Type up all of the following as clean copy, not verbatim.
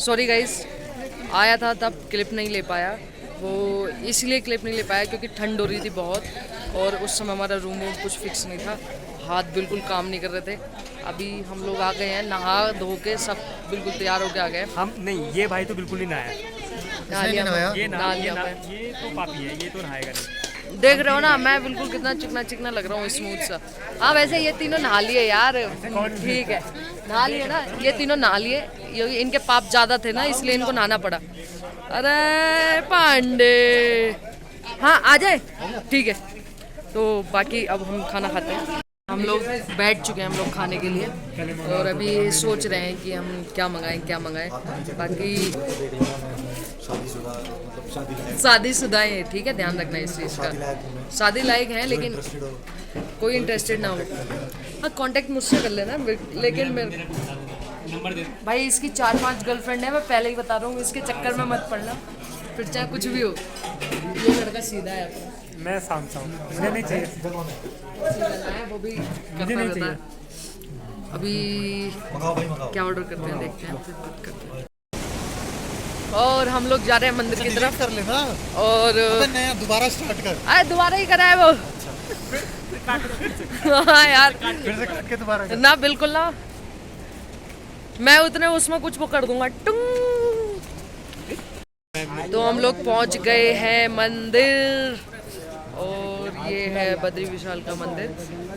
Sorry guys, आया था तब क्लिप नहीं ले पाया। वो इसलिए क्लिप नहीं ले पाया क्योंकि ठंड हो रही थी बहुत, और उस समय हमारा रूम वूम कुछ फिक्स नहीं था, हाथ बिल्कुल काम नहीं कर रहे थे। अभी हम लोग आ गए हैं, नहा धो के सब बिल्कुल तैयार होके आ गए। हम नहीं, ये भाई तो बिल्कुल ही नहाया। नहा लिया, ये नहा लिया मैं। ये तो पापी है, ये तो नहाएगा नहीं। देख रहे हो ना मैं बिल्कुल कितना चिकना चिकना लग रहा हूँ, स्मूथ सा। हाँ वैसे ये तीनों नहा लिए यार, ठीक है, नहा लिए ना, ये तीनों नहा लिए। ये इनके पाप ज्यादा थे ना, इसलिए इनको नहाना पड़ा। अरे पांडे, हाँ आ जाए, ठीक है। तो बाकी अब हम खाना खाते हैं। हम लोग बैठ चुके हैं हम लोग खाने के लिए, और अभी सोच रहे हैं कि हम क्या मंगाएं। बाकी शादीशुदा है, ठीक है, ध्यान रखना इस चीज़ का। शादी लायक हैं लेकिन कोई इंटरेस्टेड ना हो। हाँ कांटेक्ट मुझसे कर लेना, लेकिन मेरे भाई इसकी 4-5 गर्लफ्रेंड है, मैं पहले ही बता रहा हूँ, इसके चक्कर में मत पड़ना, फिर चाहे कुछ भी हो। ये लड़का सीधा है अपना, मैं शांत हूँ, मुझे नहीं चाहिए, वो भी मुझे नहीं चाहिए। अभी क्या ऑर्डर करते हैं, देखते हैं, फिर बात करते हैं। और हम लोग जा रहे हैं मंदिर की तरफ। कर लेना और नया दोबारा स्टार्ट कर। अरे दोबारा ही करा है वो। हाँ यार, फिर से काट के दोबारा कर। ना बिल्कुल ना, मैं उतने उसमें कुछ वो कर दूंगा टुंग। तो हम लोग पहुंच गए हैं मंदिर, और ये है बद्री विशाल का मंदिर।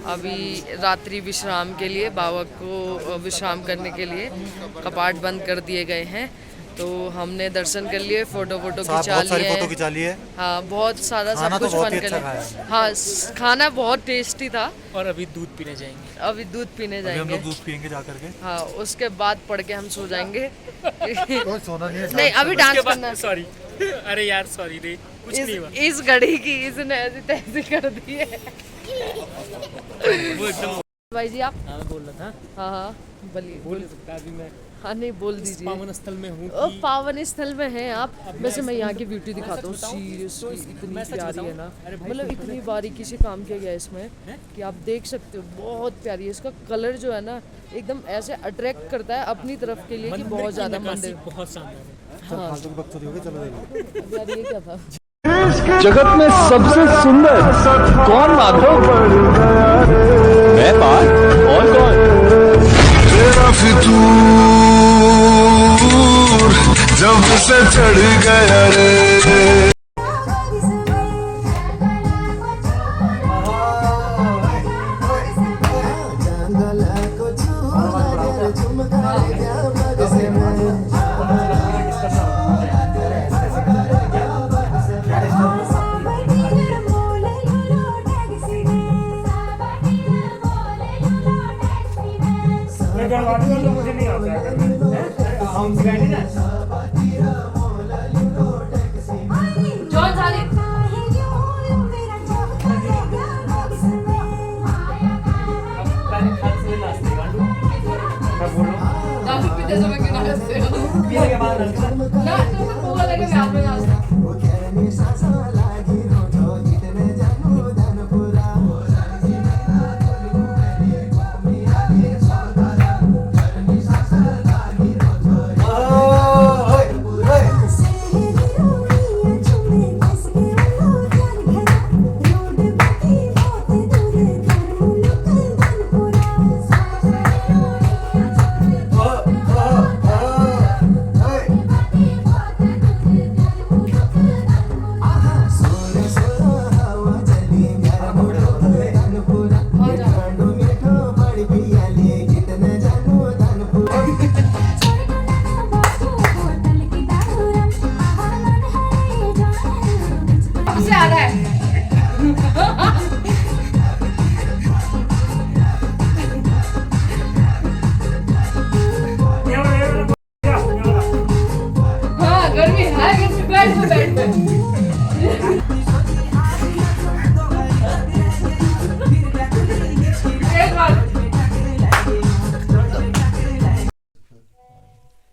अभी रात्रि विश्राम के लिए, बाबा को विश्राम करने के लिए कपाट बंद कर दिए गए हैं। तो हमने दर्शन कर लिए, फोटो खिंचा लिए। हाँ बहुत सारा सब कुछ बंद कर लिया। हाँ खाना बहुत टेस्टी था। और अभी दूध पीने जाएंगे। अभी दूध पीने जाएंगे, हम लोग दूध पियेंगे जा करके। हाँ उसके बाद पढ़ के हम सो जाएंगे। सोना नहीं है। नहीं अभी डांस करना है। सॉरी, अरे यार सॉरी रे, कुछ नहीं हुआ। इस घड़ी की इसने ऐसी तैसी कर दी है। वो एकदम भाई जी आप, हाँ मैं बोल रहा था, हाँ हाँ बोलिए। बोल नहीं सकता अभी मैं हाँ नहीं बोल इस दीजिए। पावन स्थल में हूँ ओ पावन स्थल में हैं आप। वैसे मैं यहाँ की ब्यूटी दिखाता हूँ, सीरियसली इतनी प्यारी है ना, मतलब इतनी बारीकी से काम किया गया है इसमें कि आप देख सकते हो, बहुत प्यारी है। इसका कलर जो है ना एकदम ऐसे अट्रैक्ट करता है अपनी तरफ के लिए कि बहुत ज़्यादा मंदिर बहुत शानदार है। हाँ यार ये क्या था। जगत में सबसे सुंदर कौन माधव? मैं बात और कौन? तेरा फितूर जब से चढ़ गया रे। मुझे नहीं आता जॉन साली दारू पीते समय क्यों नाचते हो? ना तो मैं पूरा लेके हाथ में नाचता।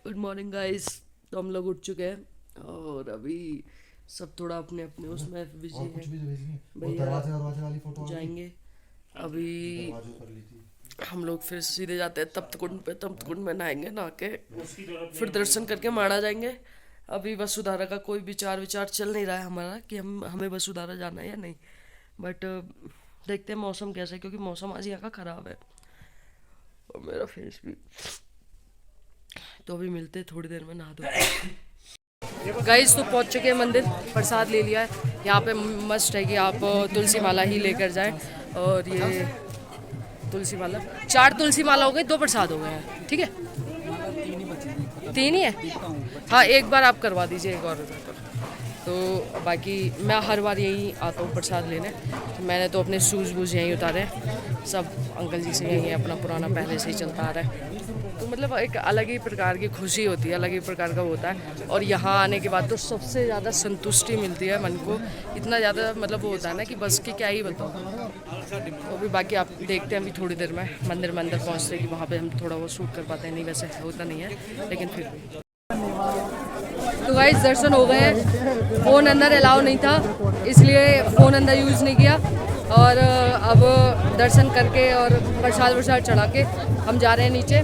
Good morning guys. तो हम लोग उठ चुके हैं और अभी सब थोड़ा अपने अपने उसमें बिजी हैं। भैया जाएंगे अभी, हम लोग फिर सीधे जाते हैं तप्त कुंड पे। तप्त कुंड में नहाएंगे, नहा के फिर दर्शन करके माणा जाएंगे। अभी वसुधारा का कोई विचार चल नहीं रहा है हमारा कि हमें वसुधारा जाना है या नहीं, बट देखते हैं मौसम कैसा है, क्योंकि मौसम आज यहाँ का ख़राब है और मेरा फेस भी। तो अभी मिलते हैं थोड़ी देर में, नहा दो। गाइस तो पहुँच चुके हैं मंदिर, प्रसाद ले लिया है। यहाँ पे मस्ट है कि आप तुलसी माला ही लेकर जाएं। और ये तुलसी माला, 4 तुलसी माला हो गई, 2 प्रसाद हो गए हैं, ठीक है? 3 ही है? हाँ, एक बार आप करवा दीजिए, एक और। तो बाकी मैं हर बार यहीं आता हूँ प्रसाद लेने। तो मैंने तो अपने शूज़ वूज़ यहीं उतारे हैं, सब अंकल जी से यहीं अपना पुराना पहले से ही चलता आ रहा है। तो मतलब एक अलग ही प्रकार की खुशी होती है, अलग ही प्रकार का होता है। और यहाँ आने के बाद तो सबसे ज़्यादा संतुष्टि मिलती है मन को, इतना ज़्यादा मतलब वो होता है ना कि बस कि क्या ही बताऊँ। तो भी बाकी आप देखते हैं अभी थोड़ी देर में मंदिर पहुँचते कि वहाँ पे हम थोड़ा वो शूट कर पाते हैं। नहीं वैसे होता नहीं है, लेकिन फिर भी। तो गाइस दर्शन हो गए हैं। फ़ोन अंदर अलाउ नहीं था, इसलिए फ़ोन अंदर यूज़ नहीं किया। और अब दर्शन करके और प्रसाद चढ़ा के हम जा रहे हैं नीचे।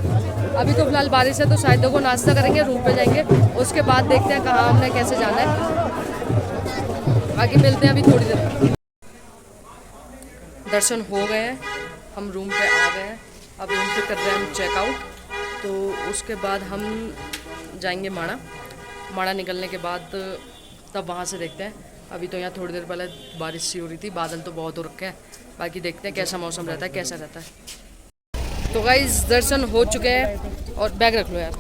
अभी तो फिलहाल बारिश है, तो शायद को नाश्ता करेंगे, रूम पे जाएंगे, उसके बाद देखते हैं कहाँ हमने कैसे जाना है। बाकी मिलते हैं अभी थोड़ी देर। दर्शन हो गए हैं, हम रूम पे आ गए हैं। अब रूम पे कर रहे हैं हम चेकआउट। तो उसके बाद हम जाएंगे माणा निकलने के बाद तब वहाँ से देखते हैं। अभी तो यहाँ थोड़ी देर पहले बारिश सी हो रही थी, बादल तो बहुत हो रखे हैं। बाकी देखते हैं कैसा मौसम रहता है, कैसा रहता है। तो गाइस दर्शन हो चुके हैं। और बैग रख लो यार,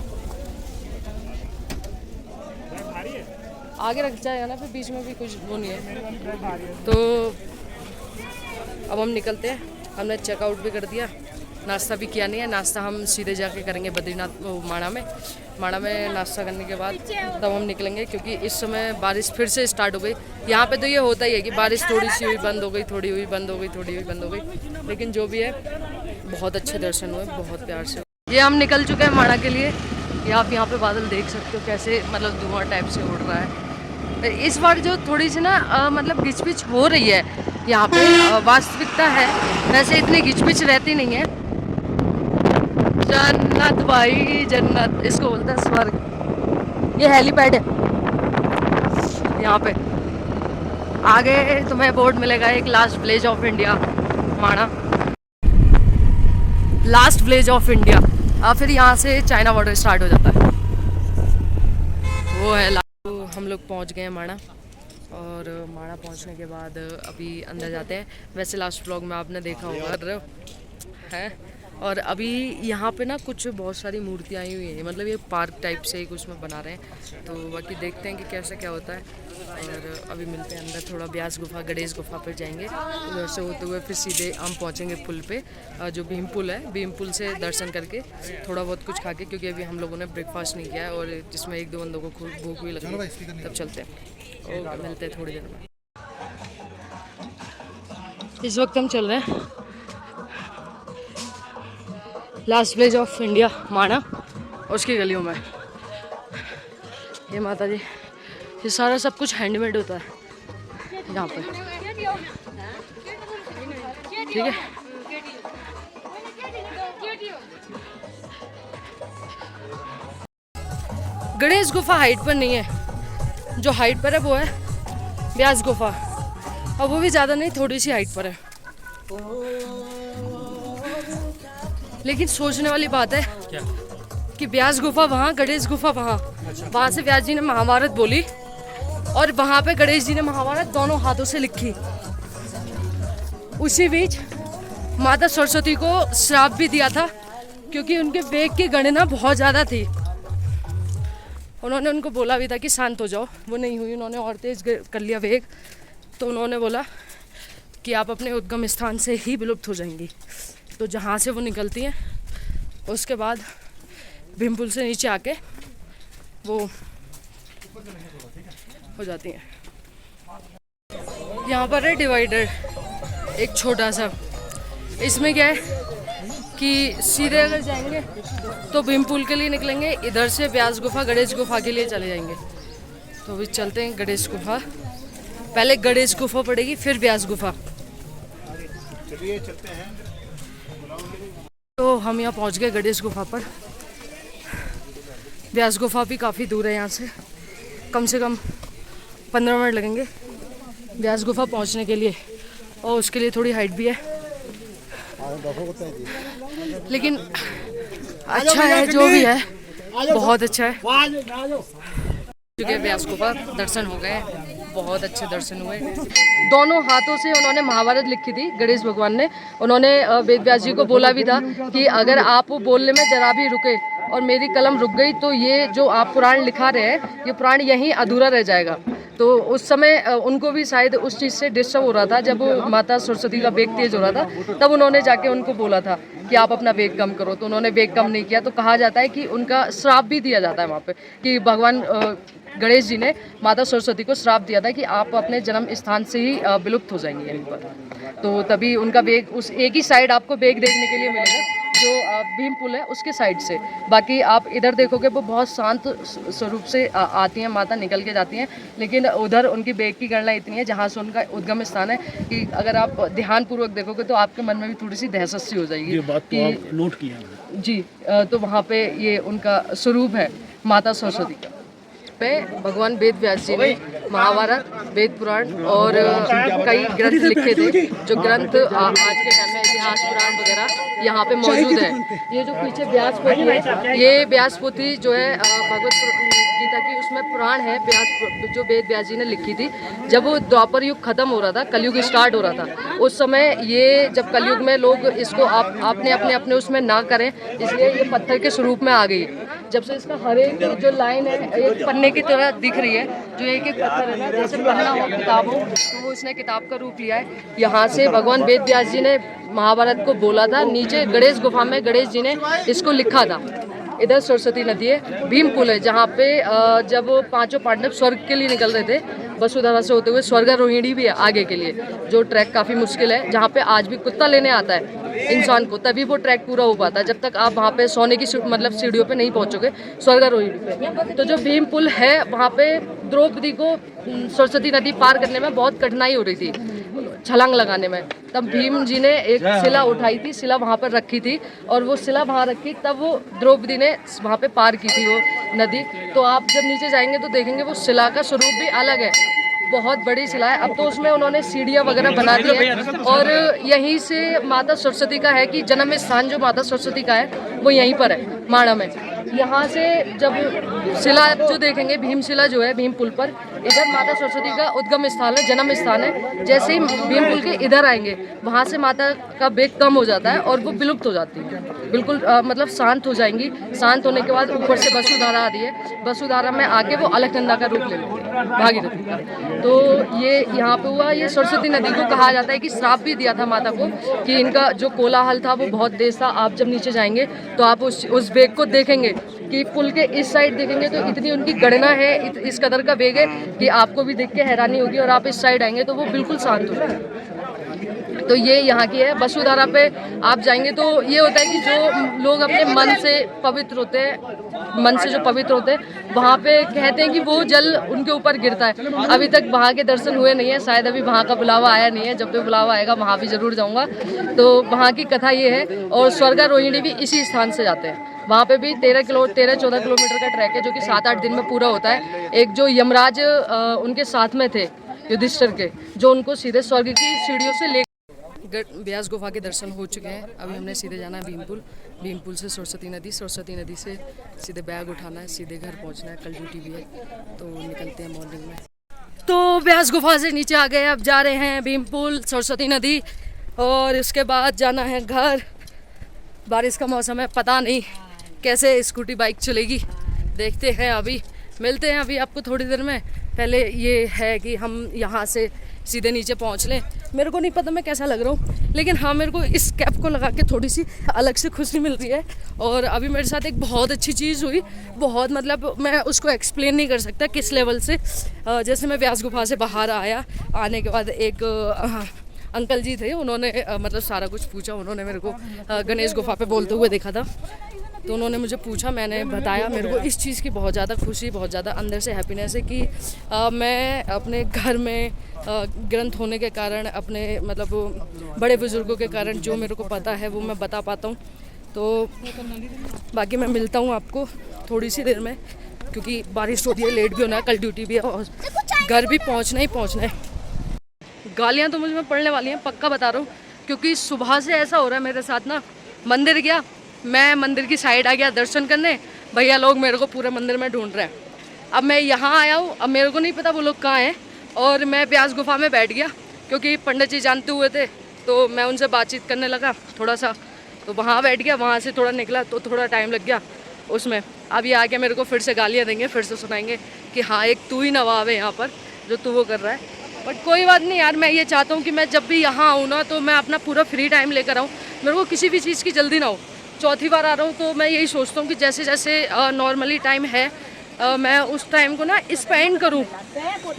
आगे रख जाएगा ना, फिर बीच में भी कुछ वो नहीं है। तो अब हम निकलते हैं। हमने चेकआउट भी कर दिया, नाश्ता भी किया नहीं है। नाश्ता हम सीधे जाके करेंगे बद्रीनाथ माणा में नाश्ता करने के बाद तब हम निकलेंगे, क्योंकि इस समय बारिश फिर से स्टार्ट हो गई। यहाँ पे तो ये होता ही है कि बारिश थोड़ी सी हुई बंद हो गई, थोड़ी हुई बंद हो गई, थोड़ी हुई बंद हो गई। लेकिन जो भी है बहुत अच्छे दर्शन हुए, बहुत प्यार से। ये हम निकल चुके हैं माणा के लिए। आप यहाँ पे बादल देख सकते हो कैसे मतलब धुआं टाइप से उड़ रहा है। इस बार जो थोड़ी सी ना मतलब घिचपिच हो रही है यहाँ पे, वास्तविकता है, वैसे इतनी घिचपिच रहती नहीं है। जन्नत भाई जन्नत, इसको बोलते हैं स्वर्ग। ये हेलीपैड है यहाँ पे। आगे तुम्हें बोर्ड मिलेगा एक, last village of India Mana, last village of India. फिर यहाँ से चाइना बॉर्डर स्टार्ट हो जाता है, वो है। तो हम लोग पहुँच गए हैं माणा। और माणा पहुँचने के बाद अभी अंदर जाते हैं। वैसे लास्ट व्लॉग में आपने देखा होगा है। और अभी यहाँ पे ना कुछ बहुत सारी मूर्तियाँ आई हुई हैं, मतलब ये पार्क टाइप से कुछ में बना रहे हैं। तो बाकी देखते हैं कि कैसा क्या होता है। और अभी मिलते हैं अंदर, थोड़ा ब्यास गुफा, गणेश गुफा पर जाएंगे। उधर से होते हुए फिर सीधे हम पहुँचेंगे पुल पे, जो भीम पुल है। भीम पुल से दर्शन करके थोड़ा बहुत कुछ खा के, क्योंकि अभी हम लोगों ने ब्रेकफास्ट नहीं किया है और जिसमें 1-2 बंदों को भूख भी लगी, तब चलते हैं। और मिलते हैं थोड़ी देर में। इस वक्त हम चल रहे हैं लास्ट विलेज ऑफ इंडिया माणा, उसकी गलियों में। ये माता जी, ये सारा सब कुछ हैंडमेड होता है यहाँ पे, ठीक है। गणेश गुफा हाइट पर नहीं है, जो हाइट पर है वो है ब्यास गुफा, और वो भी ज़्यादा नहीं, थोड़ी सी हाइट पर है। लेकिन सोचने वाली बात है क्या? कि ब्यास गुफा वहाँ, गणेश गुफा वहाँ। वहाँ से व्यास जी ने महाभारत बोली और वहाँ पे गणेश जी ने महाभारत दोनों हाथों से लिखी। उसी बीच माता सरस्वती को श्राप भी दिया था, क्योंकि उनके वेग की गणना बहुत ज़्यादा थी। उन्होंने उनको बोला भी था कि शांत हो जाओ, वो नहीं हुई, उन्होंने और तेज कर लिया वेग। तो उन्होंने बोला कि आप अपने उद्गम स्थान से ही विलुप्त हो जाएंगी। तो जहाँ से वो निकलती हैं, उसके बाद भीमपुल से नीचे आके वो हो जाती हैं। यहाँ पर है डिवाइडर, एक छोटा सा। इसमें क्या है कि सीधे अगर जाएंगे तो भीमपुल के लिए निकलेंगे, इधर से व्यास गुफा, गणेश गुफा के लिए चले जाएंगे। तो अभी चलते हैं गणेश गुफा। पहले गणेश गुफा पड़ेगी, फिर व्यास गुफा। चलिए चलते हैं। तो हम यहाँ पहुँच गए गणेश गुफा पर। व्यास गुफा भी काफ़ी दूर है यहाँ से कम 15 मिनट लगेंगे व्यास गुफा पहुँचने के लिए, और उसके लिए थोड़ी हाइट भी है, लेकिन अच्छा है जो भी है, बहुत अच्छा है। क्योंकि व्यास गुफा दर्शन हो गए, बहुत अच्छे दर्शन हुए। दोनों हाथों से उन्होंने महाभारत लिखी थी गणेश भगवान ने। उन्होंने वेद व्यास जी को बोला भी था कि अगर आप बोलने में जरा भी रुके और मेरी कलम रुक गई तो ये जो आप पुराण लिखा रहे हैं ये पुराण यहीं अधूरा रह जाएगा। तो उस समय उनको भी शायद उस चीज़ से डिस्टर्ब हो रहा था, जब माता सरस्वती का वेग तेज हो रहा था तब उन्होंने जाके उनको बोला था कि आप अपना वेग कम करो, तो उन्होंने वेग कम नहीं किया। तो कहा जाता है कि उनका श्राप भी दिया जाता है वहाँ पे कि भगवान गणेश जी ने माता सरस्वती को श्राप दिया था कि आप अपने जन्म स्थान से ही विलुप्त हो जाएंगे यहीं पर। तो तभी उनका वेग उस एक ही साइड आपको वेग देखने के लिए मिलेगा जो भीम पुल है उसके साइड से। बाकी आप इधर देखोगे वो बहुत शांत स्वरूप से आती हैं माता, निकल के जाती हैं, लेकिन उधर उनकी वेग की गणना इतनी है जहाँ से उनका उद्गम स्थान है कि अगर आप ध्यानपूर्वक देखोगे तो आपके मन में भी थोड़ी सी दहशत सी हो जाएगी। ये बात तो आप नोट किया जी। तो वहाँ पे ये उनका स्वरूप है माता सरस्वती का। पे भगवान वेद व्यास जी ने महाभारत, वेद पुराण और कई ग्रंथ लिखे थे, जो ग्रंथ आज के टाइम में इतिहास पुराण वगैरह यहाँ पे मौजूद है। ये जो पीछे व्यास पोथी है, ये व्यास पोथी जो है भगवत गीता की, उसमें पुराण है व्यास जो वेद व्यास जी ने लिखी थी। जब वो द्वापर युग खत्म हो रहा था, कलयुग स्टार्ट हो रहा था, उस समय ये जब कलयुग में लोग इसको आपने अपने उसमें ना करें, इसलिए ये पत्थर के स्वरूप में आ गई। जब से इसका हर एक जो लाइन है एक पन्ने की तरह दिख रही है, जो एक एक पत्थर है ना, जैसे पन्ना हो किताब हो, तो वो इसने किताब का रूप लिया है। यहाँ से भगवान वेद व्यास जी ने महाभारत को बोला था, नीचे गणेश गुफा में गणेश जी ने इसको लिखा था। इधर सरस्वती नदी है, भीम पुल है, जहाँ पे जब पांचों पांडव स्वर्ग के लिए निकल रहे थे वसुधारा से होते हुए, स्वर्गारोहिणी भी है आगे के लिए, जो ट्रैक काफ़ी मुश्किल है, जहाँ पे आज भी कुत्ता लेने आता है इंसान को, तभी वो ट्रैक पूरा हो पाता है। जब तक आप वहाँ पे सोने की मतलब सीढ़ियों पे नहीं पहुँचोगे स्वर्गारोहिणी पे। तो जो भीम पुल है वहाँ पे द्रौपदी को सरस्वती नदी पार करने में बहुत कठिनाई हो रही थी, छलांग लगाने में। तब भीम जी ने एक शिला उठाई थी, शिला वहाँ पर रखी थी, और वो शिला वहाँ रखी, तब वो द्रौपदी ने वहाँ पे पार की थी वो नदी। तो आप जब नीचे जाएंगे तो देखेंगे वो शिला का स्वरूप भी अलग है, बहुत बड़ी शिला है। अब तो उसमें उन्होंने सीढ़ियाँ वगैरह बना दी है, और यहीं से माता सरस्वती का है कि जन्म स्थान जो माता सरस्वती का है वो यहीं पर है माणा में। यहाँ से जब शिला जो देखेंगे, भीम शिला जो है भीम पुल पर, इधर माता सरस्वती का उद्गम स्थान है, जन्म स्थान है। जैसे ही भीम पुल के इधर आएंगे वहाँ से माता का वेग कम हो जाता है और वो विलुप्त हो जाती है, बिल्कुल मतलब शांत हो जाएंगी। शांत होने के बाद ऊपर से वसुधारा आती है, वसुधारा में आके वो अलकनंदा का रूप ले लेती है, भागीरथी का। तो ये यहाँ पे हुआ। ये सरस्वती नदी को कहा जाता है कि श्राप भी दिया था माता को कि इनका जो कोलाहल था वो बहुत तेज था। आप जब नीचे जाएंगे तो आप उस वेग को देखेंगे कि पुल के इस साइड देखेंगे तो इतनी उनकी गणना है, इस कदर का वेग है कि आपको भी देख के हैरानी होगी, और आप इस साइड आएंगे तो वो बिल्कुल शांत हो जाएगा। तो ये यहाँ की है। वसुधारा पे आप जाएंगे तो ये होता है कि जो लोग अपने मन से पवित्र होते हैं, मन से जो पवित्र होते हैं, वहाँ पे कहते हैं कि वो जल उनके ऊपर गिरता है। अभी तक वहाँ के दर्शन हुए नहीं है, शायद अभी वहाँ का बुलावा आया नहीं है। जब भी बुलावा आएगा वहाँ भी जरूर जाऊँगा। तो वहाँ की कथा ये है, और स्वर्गारोहिणी भी इसी स्थान से जाते हैं। वहाँ पे भी 13-14 किलोमीटर का ट्रैक है, जो कि 7-8 दिन में पूरा होता है। एक जो यमराज उनके साथ में थे युधिष्ठिर के, जो उनको सीधे स्वर्ग की सीढ़ियों से ले व्यास गुफा के दर्शन हो चुके हैं। अभी हमने सीधे जाना है भीम पुल से सरस्वती नदी से सीधे बैग उठाना है, सीधे घर पहुंचना है। कल ड्यूटी भी है तो निकलते हैं मॉर्निंग में। तो व्यास गुफा से नीचे आ गए, अब जा रहे हैं भीम पुल, सरस्वती नदी, और इसके बाद जाना है घर। बारिश का मौसम है, पता नहीं कैसे स्कूटी बाइक चलेगी, देखते हैं। अभी मिलते हैं अभी आपको थोड़ी देर में। पहले ये है कि हम यहाँ से सीधे नीचे पहुँच लें। मेरे को नहीं पता मैं कैसा लग रहा हूँ, लेकिन हाँ मेरे को इस कैप को लगा के थोड़ी सी अलग से खुशी मिल रही है। और अभी मेरे साथ एक बहुत अच्छी चीज़ हुई, बहुत मतलब मैं उसको एक्सप्लेन नहीं कर सकता किस लेवल से। जैसे मैं व्यास गुफा से बाहर आया, आने के बाद एक अंकल जी थे, उन्होंने मतलब सारा कुछ पूछा। उन्होंने मेरे को गणेश गुफा पे बोलते हुए देखा था, तो उन्होंने मुझे पूछा, मैंने बताया। मेरे को इस चीज़ की बहुत ज़्यादा खुशी, बहुत ज़्यादा अंदर से हैप्पीनेस है कि मैं अपने घर में ग्रंथ होने के कारण, अपने मतलब बड़े बुजुर्गों के कारण जो मेरे को पता है वो मैं बता पाता हूँ। तो तो बाकी मैं मिलता हूँ आपको थोड़ी सी देर में, क्योंकि बारिश हो रही है, लेट भी होना है, कल ड्यूटी भी है और घर भी पहुँचना है। गालियाँ तो मुझ में पड़ने वाली हैं, पक्का बता रहा हूँ, क्योंकि सुबह से ऐसा हो रहा है मेरे साथ ना। मंदिर गया, मैं मंदिर की साइड आ गया दर्शन करने, भैया लोग मेरे को पूरे मंदिर में ढूंढ रहे हैं। अब मैं यहाँ आया हूँ, अब मेरे को नहीं पता वो लोग कहाँ हैं, और मैं ब्यास गुफा में बैठ गया, क्योंकि पंडित जी जानते हुए थे, तो मैं उनसे बातचीत करने लगा थोड़ा सा, तो वहाँ बैठ गया। वहाँ से थोड़ा निकला तो थोड़ा टाइम लग गया उसमें। अब ये आके मेरे को फिर से गालियाँ देंगे, फिर से सुनाएंगे कि हाँ एक तू ही नवाब है यहाँ पर जो तू वो कर रहा है। बट कोई बात नहीं यार, मैं ये चाहता हूँ कि मैं जब भी यहाँ आऊँ ना तो मैं अपना पूरा फ्री टाइम लेकर आऊँ, मेरे को किसी भी चीज़ की जल्दी ना हो। चौथी बार आ रहा हूँ तो मैं यही सोचता हूँ कि जैसे जैसे नॉर्मली टाइम है मैं उस टाइम को ना स्पेंड करूँ,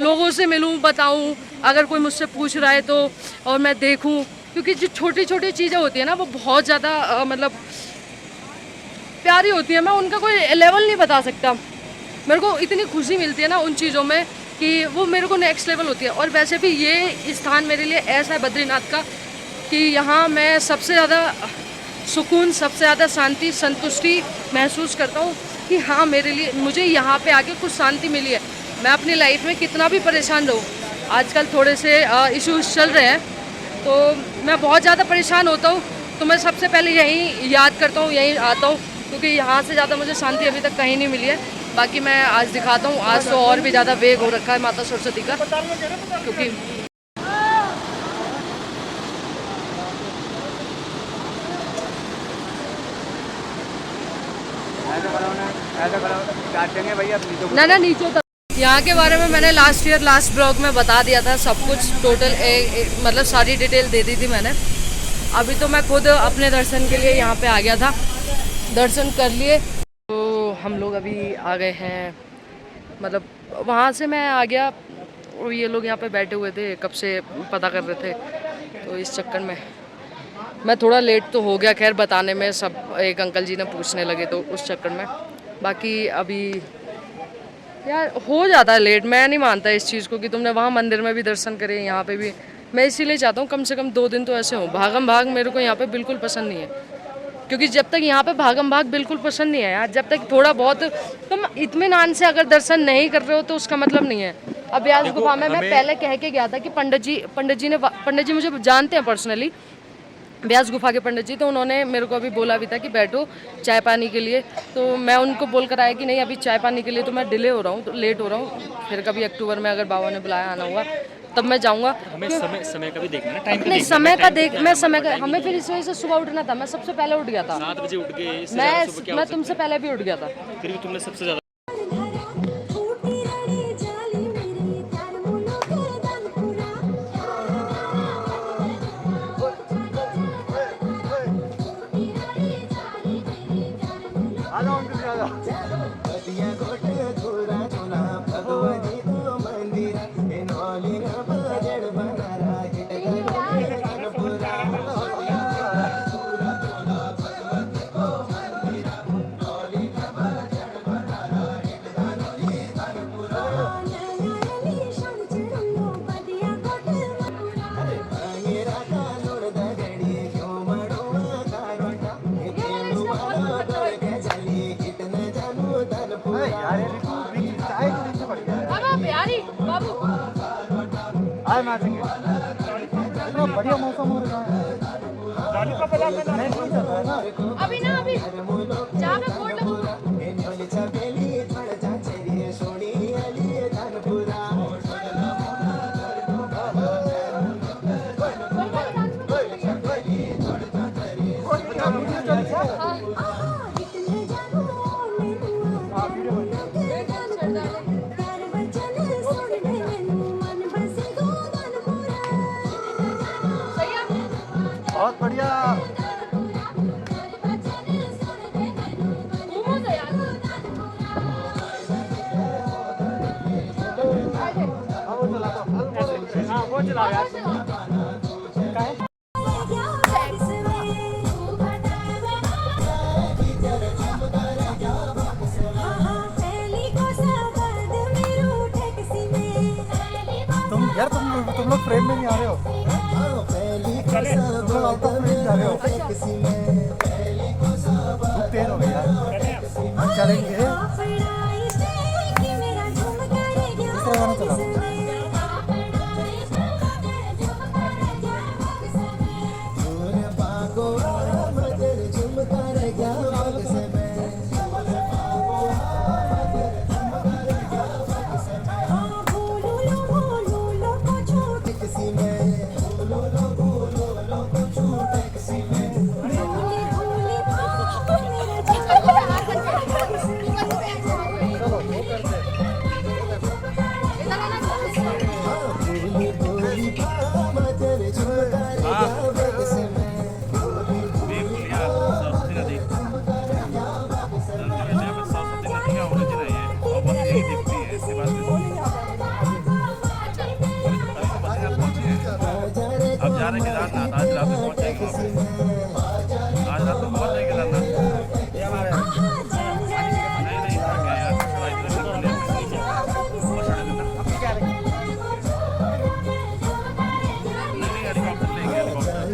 लोगों से मिलूँ, बताऊँ, अगर कोई मुझसे पूछ रहा है तो, और मैं देखूँ, क्योंकि जो छोटी छोटी चीज़ें होती है ना वो बहुत ज़्यादा मतलब प्यारी होती है। मैं उनका कोई लेवल नहीं बता सकता, मेरे को इतनी खुशी मिलती है ना उन चीज़ों में कि वो मेरे को नेक्स्ट लेवल होती है। और वैसे भी ये स्थान मेरे लिए ऐसा है बद्रीनाथ का कि यहाँ मैं सबसे ज़्यादा सुकून, सबसे ज़्यादा शांति, संतुष्टि महसूस करता हूँ कि हाँ मेरे लिए, मुझे यहाँ पे आके कुछ शांति मिली है। मैं अपनी लाइफ में कितना भी परेशान रहूँ, आजकल थोड़े से इश्यूज चल रहे हैं तो मैं बहुत ज़्यादा परेशान होता हूँ, तो मैं सबसे पहले यहीं याद करता हूँ, यहीं आता हूँ, क्योंकि यहाँ से ज़्यादा मुझे शांति अभी तक कहीं नहीं मिली है। बाकी मैं आज दिखाता हूँ, आज तो और भी ज़्यादा वेग हो रखा है माता सरस्वती का, क्योंकि ना नीचे तक। यहाँ के बारे में मैंने लास्ट ब्लॉग में बता दिया था सब कुछ, टोटल मतलब सारी डिटेल दे दी थी मैंने। अभी तो मैं खुद अपने दर्शन के लिए यहाँ पे आ गया था, दर्शन कर लिए। तो हम लोग अभी आ गए हैं, मतलब वहाँ से मैं आ गया और ये लोग यहाँ पे बैठे हुए थे, कब से पता कर रहे थे, तो इस चक्कर में मैं थोड़ा लेट तो हो गया। खैर बताने में सब एक अंकल जी ने पूछने लगे तो उस चक्कर में, बाकी अभी यार हो जाता है लेट। मैं नहीं मानता इस चीज़ को कि तुमने वहाँ मंदिर में भी दर्शन करे, यहाँ पे भी। मैं इसीलिए चाहता हूँ कम से कम 2 दिन तो ऐसे हो। भागम भाग मेरे को यहाँ पे बिल्कुल पसंद नहीं है, क्योंकि जब तक यहाँ पे भागम भाग बिल्कुल पसंद नहीं है यार, जब तक थोड़ा बहुत तुम इत्मीनान से अगर दर्शन नहीं कर रहे हो तो उसका मतलब नहीं है। अब ब्यास गुफा में मैं पहले कह के गया था कि पंडित जी मुझे जानते हैं पर्सनली, ब्यास गुफा के पंडित जी, तो उन्होंने मेरे को अभी बोला भी था कि बैठो चाय पानी के लिए। तो मैं उनको बोल कर आया कि नहीं अभी चाय पानी के लिए तो मैं डिले हो रहा हूँ, तो लेट हो रहा हूँ, फिर कभी अक्टूबर में अगर बाबा ने बुलाया आना हुआ तब मैं जाऊँगा। हमें समय का भी देखना है, टाइम नहीं समय का हमें फिर इस वजह से सुबह उठना था, मैं सबसे पहले उठ गया था, 7 बजे उठ गए, मैं तुमसे पहले भी उठ गया था। फिर भी तुमने सबसे ज़्यादा बढ़िया मौसम हो रहा है। अभी जहाँ पे बोर्ड लगूंगा बहुत बढ़िया। वो चला यार। तुम लोग फ्रेम में नहीं आ रहे हो, तुम लोग आउट ऑफ फ्रेम जा रहे हो। रहे हैं केदारनाथ, आज रात में पहुंच जाएंगे वहाँ पे। आज रात में पहुंच जाएंगे केदारनाथ। नहीं नहीं थक गए यार, चढ़ाई तो कर लिया और चढ़े थे ना। नहीं हेलीकॉप्टर लेंगे, हेलीकॉप्टर।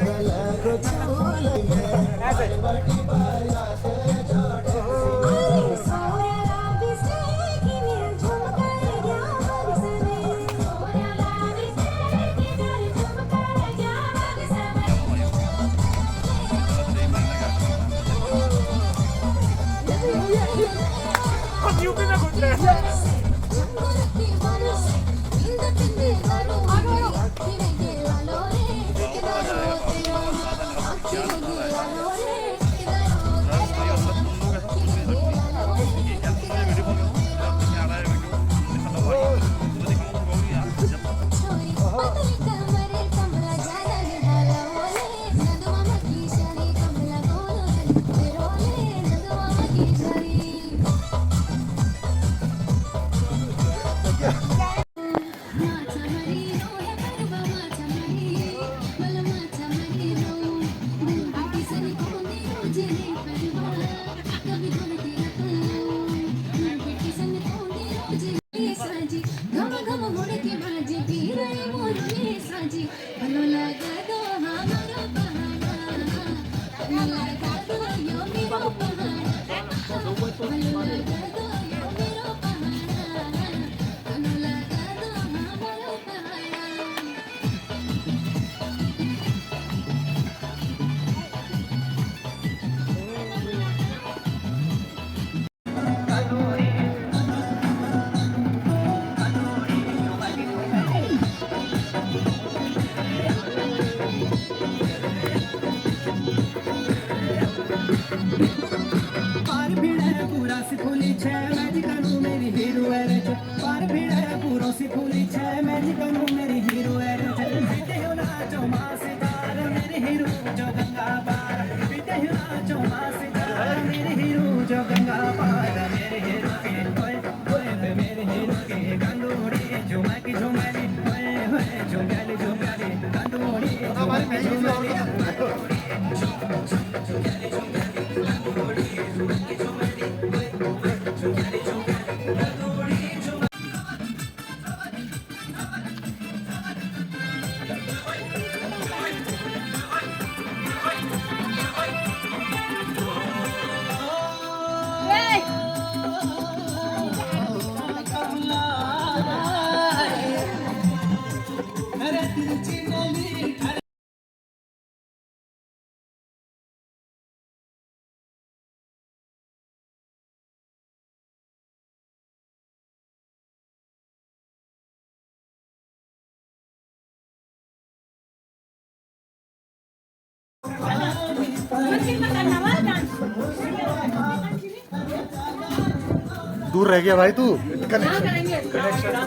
दूर रह गया भाई तू।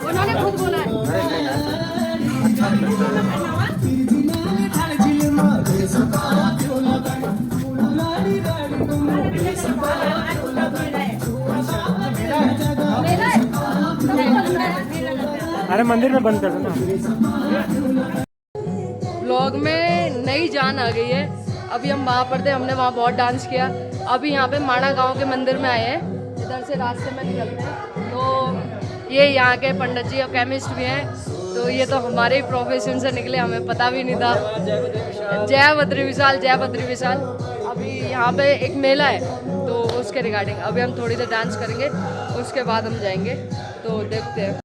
उन्होंने खुद बोला अरे मंदिर में बंद कर दो ना। व्लॉग में नई जान आ गई है। अभी हम वहाँ पर थे, हमने वहाँ बहुत डांस किया। अभी यहाँ पे माणा गांव के मंदिर में आए हैं, इधर से रास्ते में निकलते हैं। तो ये यहाँ के पंडित जी और केमिस्ट भी हैं, तो ये तो हमारे ही प्रोफेशन से निकले, हमें पता भी नहीं था। जय बद्री विशाल, जय बद्री विशाल। अभी यहाँ पे एक मेला है, तो उसके रिगार्डिंग अभी हम थोड़ी देर डांस करेंगे, उसके बाद हम जाएंगे। तो देखते हैं।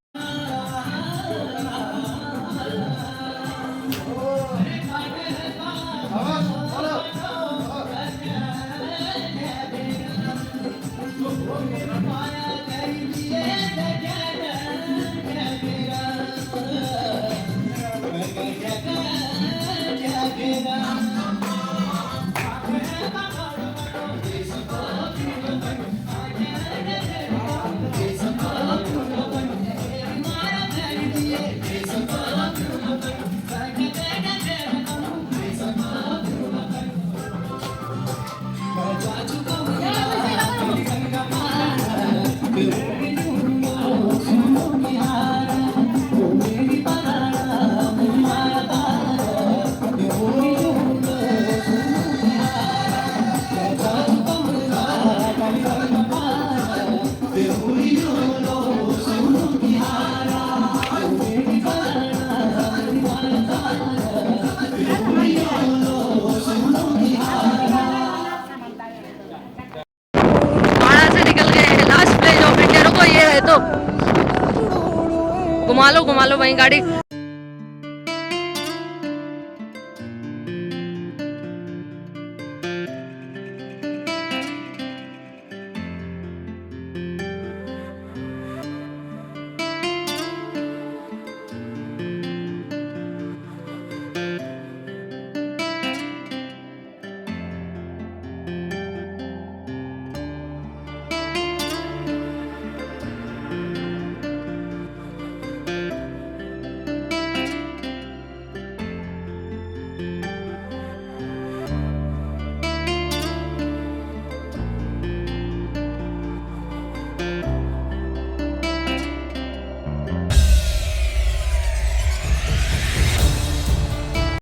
लो वहीं गाड़ी